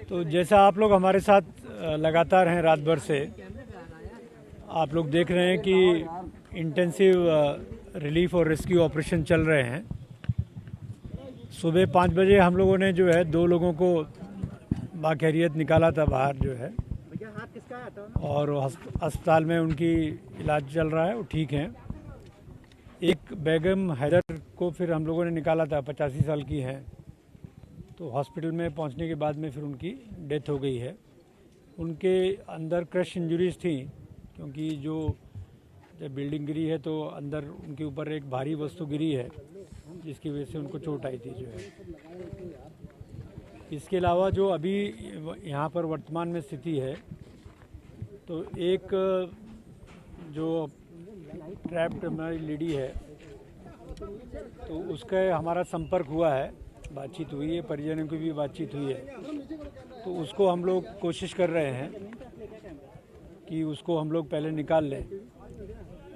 तो जैसा आप लोग हमारे साथ लगातार हैं रात भर से, आप लोग देख रहे हैं कि इंटेंसिव रिलीफ और रेस्क्यू ऑपरेशन चल रहे हैं। सुबह 5 बजे हम लोगों ने जो है 2 लोगों को बाखैरियत निकाला था बाहर जो है, और अस्पताल में उनकी इलाज चल रहा है, वो ठीक हैं। एक बेगम हैदर को फिर हम लोगों ने निकाला था, 85 साल की हैं, तो हॉस्पिटल में पहुंचने के बाद में फिर उनकी डेथ हो गई है। उनके अंदर क्रश इंजरीज थी, क्योंकि जब बिल्डिंग गिरी है तो अंदर उनके ऊपर एक भारी वस्तु गिरी है, जिसकी वजह से उनको चोट आई थी जो है। इसके अलावा जो अभी यहाँ पर वर्तमान में स्थिति है, तो एक जो ट्रैप्ड हमारी लेडी है, तो उसका हमारा संपर्क हुआ है, बातचीत हुई है, परिजनों की भी बातचीत हुई है। तो उसको हम लोग कोशिश कर रहे हैं कि उसको हम लोग पहले निकाल लें,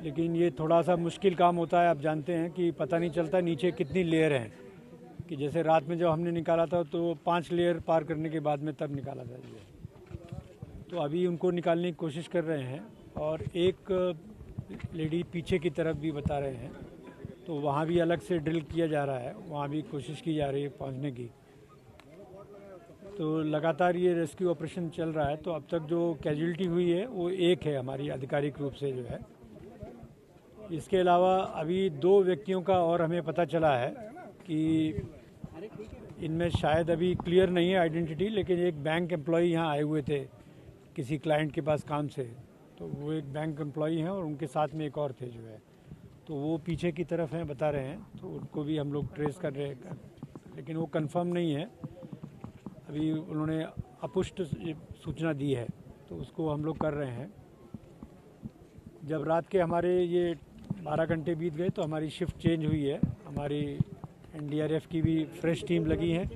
लेकिन ये थोड़ा सा मुश्किल काम होता है। आप जानते हैं कि पता नहीं चलता नीचे कितनी लेयर हैं, कि जैसे रात में जब हमने निकाला था तो 5 लेयर पार करने के बाद में तब निकाला था ये। तो अभी उनको निकालने की कोशिश कर रहे हैं, और एक लेडी पीछे की तरफ भी बता रहे हैं, तो वहाँ भी अलग से ड्रिल किया जा रहा है, वहाँ भी कोशिश की जा रही है पहुँचने की। तो लगातार ये रेस्क्यू ऑपरेशन चल रहा है। तो अब तक जो कैजुअल्टी हुई है वो एक है हमारी आधिकारिक रूप से जो है। इसके अलावा अभी 2 व्यक्तियों का और हमें पता चला है कि इनमें शायद अभी क्लियर नहीं है आइडेंटिटी, लेकिन एक बैंक एम्प्लॉई यहाँ आए हुए थे किसी क्लाइंट के पास काम से, तो वो एक बैंक एम्प्लॉई हैं और उनके साथ में एक और थे जो है, तो वो पीछे की तरफ हैं बता रहे हैं, तो उनको भी हम लोग ट्रेस कर रहे हैं, लेकिन वो कंफर्म नहीं है। अभी उन्होंने अपुष्ट सूचना दी है, तो उसको हम लोग कर रहे हैं। जब रात के हमारे ये 12 घंटे बीत गए तो हमारी शिफ्ट चेंज हुई है। हमारी एनडीआरएफ की भी फ्रेश टीम लगी है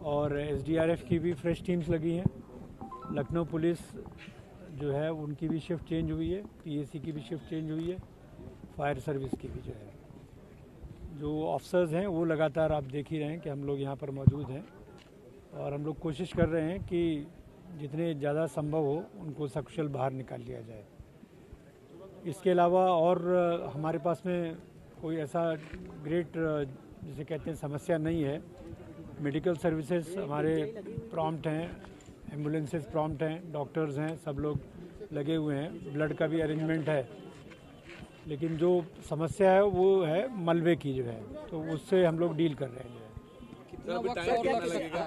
और एसडीआरएफ की भी फ्रेश टीम्स लगी हैं। लखनऊ पुलिस जो है उनकी भी शिफ्ट चेंज हुई है, पीएसी की भी शिफ्ट चेंज हुई है, फायर सर्विस की भी जो है। जो ऑफिसर्स हैं वो लगातार आप देख ही रहे हैं कि हम लोग यहाँ पर मौजूद हैं, और हम लोग कोशिश कर रहे हैं कि जितने ज़्यादा संभव हो उनको सकुशल बाहर निकाल लिया जाए। इसके अलावा और हमारे पास में कोई ऐसा ग्रेट जिसे कहते हैं समस्या नहीं है। मेडिकल सर्विसेज हमारे प्रॉम्प्ट हैं, एम्बुलेंसेस प्रॉम्प्ट हैं, डॉक्टर्स हैं, सब लोग लगे हुए हैं, ब्लड का भी अरेंजमेंट है। लेकिन जो समस्या है वो है मलबे की जो है, तो उससे हम लोग डील कर रहे हैं।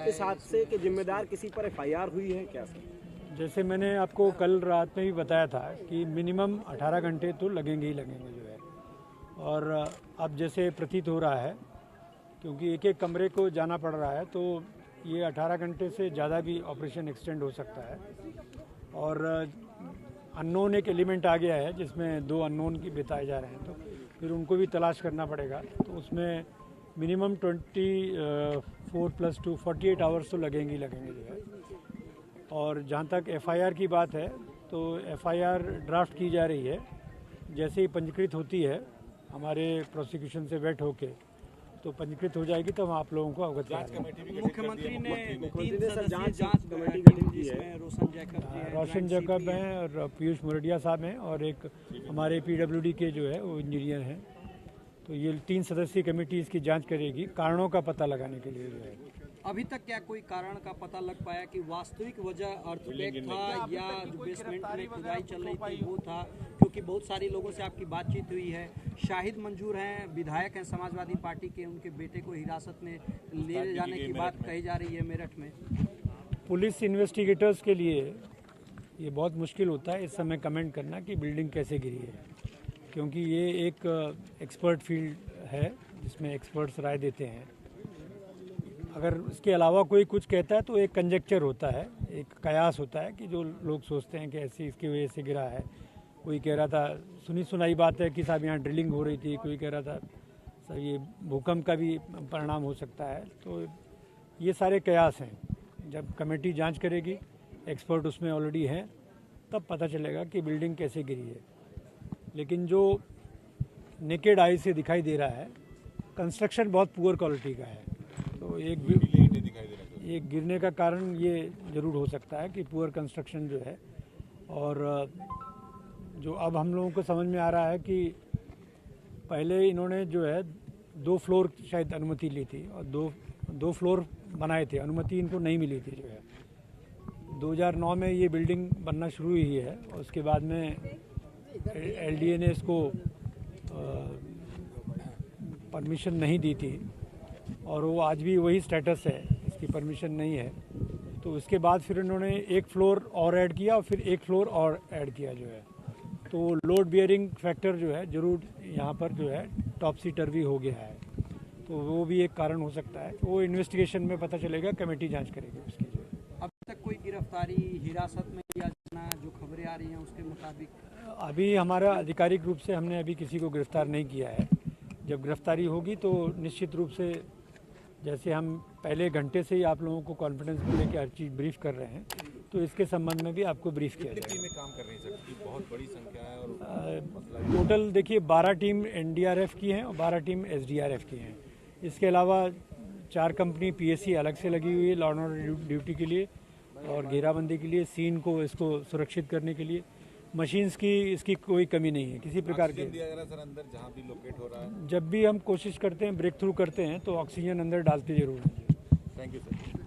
इस हादसे के जिम्मेदार किसी पर एफआईआर हुई है क्या? जैसे मैंने आपको कल रात में भी बताया था कि मिनिमम 18 घंटे तो लगेंगे ही लगेंगे जो है, और अब जैसे प्रतीत हो रहा है, क्योंकि एक एक कमरे को जाना पड़ रहा है, तो ये 18 घंटे से ज़्यादा भी ऑपरेशन एक्सटेंड हो सकता है। और अननोन एक एलिमेंट आ गया है, जिसमें 2 अननोन की बताए जा रहे हैं, तो फिर उनको भी तलाश करना पड़ेगा। तो उसमें मिनिमम 24 + 2 48 आवर्स तो लगेंगे ही लगेंगे जो है। और जहाँ तक एफआईआर की बात है, तो एफआईआर ड्राफ्ट की जा रही है। जैसे ही पंजीकृत होती है हमारे प्रोसिक्यूशन से वेट होके, तो पंजीकृत हो जाएगी तो हम आप लोगों को अवगत कराएंगे। मुख्यमंत्री ने जांच कमेटी गठित की है। रोशन जैकब हैं और पीयूष मोरडिया साहब हैं, और एक हमारे पीडब्ल्यूडी के जो है वो इंजीनियर हैं। तो ये 3 सदस्यीय कमेटी इसकी जांच करेगी, कारणों का पता लगाने के लिए जो है। अभी तक क्या कोई कारण का पता लग पाया कि वास्तविक वजह अर्थक्वेक था या जो बेसमेंट में खुदाई चल रही थी वो था? क्योंकि बहुत सारे लोगों से आपकी बातचीत हुई है। शाहिद मंजूर हैं, विधायक हैं समाजवादी पार्टी के, उनके बेटे को हिरासत में ले जाने की बात कही जा रही है मेरठ में। पुलिस इन्वेस्टिगेटर्स के लिए ये बहुत मुश्किल होता है इस समय कमेंट करना कि बिल्डिंग कैसे गिरी है, क्योंकि ये एक एक्सपर्ट फील्ड है जिसमें एक्सपर्ट्स राय देते हैं। अगर इसके अलावा कोई कुछ कहता है तो एक कंजेक्चर होता है, एक कयास होता है कि जो लोग सोचते हैं कि ऐसी इसकी वजह से गिरा है। कोई कह रहा था, सुनी सुनाई बात है कि साहब यहाँ ड्रिलिंग हो रही थी, कोई कह रहा था सर ये भूकंप का भी परिणाम हो सकता है। तो ये सारे कयास हैं। जब कमेटी जांच करेगी, एक्सपर्ट उसमें ऑलरेडी हैं, तब पता चलेगा कि बिल्डिंग कैसे गिरी है। लेकिन जो नेकेड आई से दिखाई दे रहा है, कंस्ट्रक्शन बहुत पुअर क्वालिटी का है। तो ये गिरने का कारण ये ज़रूर हो सकता है कि पुअर कंस्ट्रक्शन जो है, और जो अब हम लोगों को समझ में आ रहा है कि पहले इन्होंने जो है 2 फ्लोर शायद अनुमति ली थी और दो फ्लोर बनाए थे, अनुमति इनको नहीं मिली थी। जो है 2009 में ये बिल्डिंग बनना शुरू हुई है और उसके बाद में एलडीए ने इसको परमिशन नहीं दी थी और वो आज भी वही स्टेटस है, इसकी परमिशन नहीं है। तो उसके बाद फिर इन्होंने 1 फ्लोर और ऐड किया और फिर 1 फ्लोर और ऐड किया जो है, तो लोड बियरिंग फैक्टर जो है ज़रूर यहाँ पर जो है टॉपसी टर्वी हो गया है, तो वो भी एक कारण हो सकता है। वो इन्वेस्टिगेशन में पता चलेगा, कमेटी जांच करेगी उसकी जो है। अब तक कोई गिरफ्तारी, हिरासत में लिया जाना, जो खबरें आ रही हैं उसके मुताबिक? अभी हमारा आधिकारिक रूप से हमने अभी किसी को गिरफ्तार नहीं किया है। जब गिरफ्तारी होगी तो निश्चित रूप से, जैसे हम पहले घंटे से ही आप लोगों को कॉन्फिडेंस में लेकर हर चीज़ ब्रीफ कर रहे हैं, तो इसके संबंध में भी आपको ब्रीफ किया जाएगा। में काम कर रही है, बहुत बड़ी संख्या है और टोटल देखिए 12 टीम एनडीआरएफ की हैं और 12 टीम एसडीआरएफ की हैं। इसके अलावा 4 कंपनी पीएससी अलग से लगी हुई है लॉ एंड ऑर्डर ड्यूटी के लिए और घेराबंदी के लिए, सीन को इसको सुरक्षित करने के लिए। मशीन्स की इसकी कोई कमी नहीं है किसी प्रकार की। दिया जा रहा है सर अंदर जहाँ भी लोकेट हो रहा है। जब भी हम कोशिश करते हैं, ब्रेक थ्रू करते हैं, तो ऑक्सीजन अंदर डालते जरूर हैं। Thank you sir.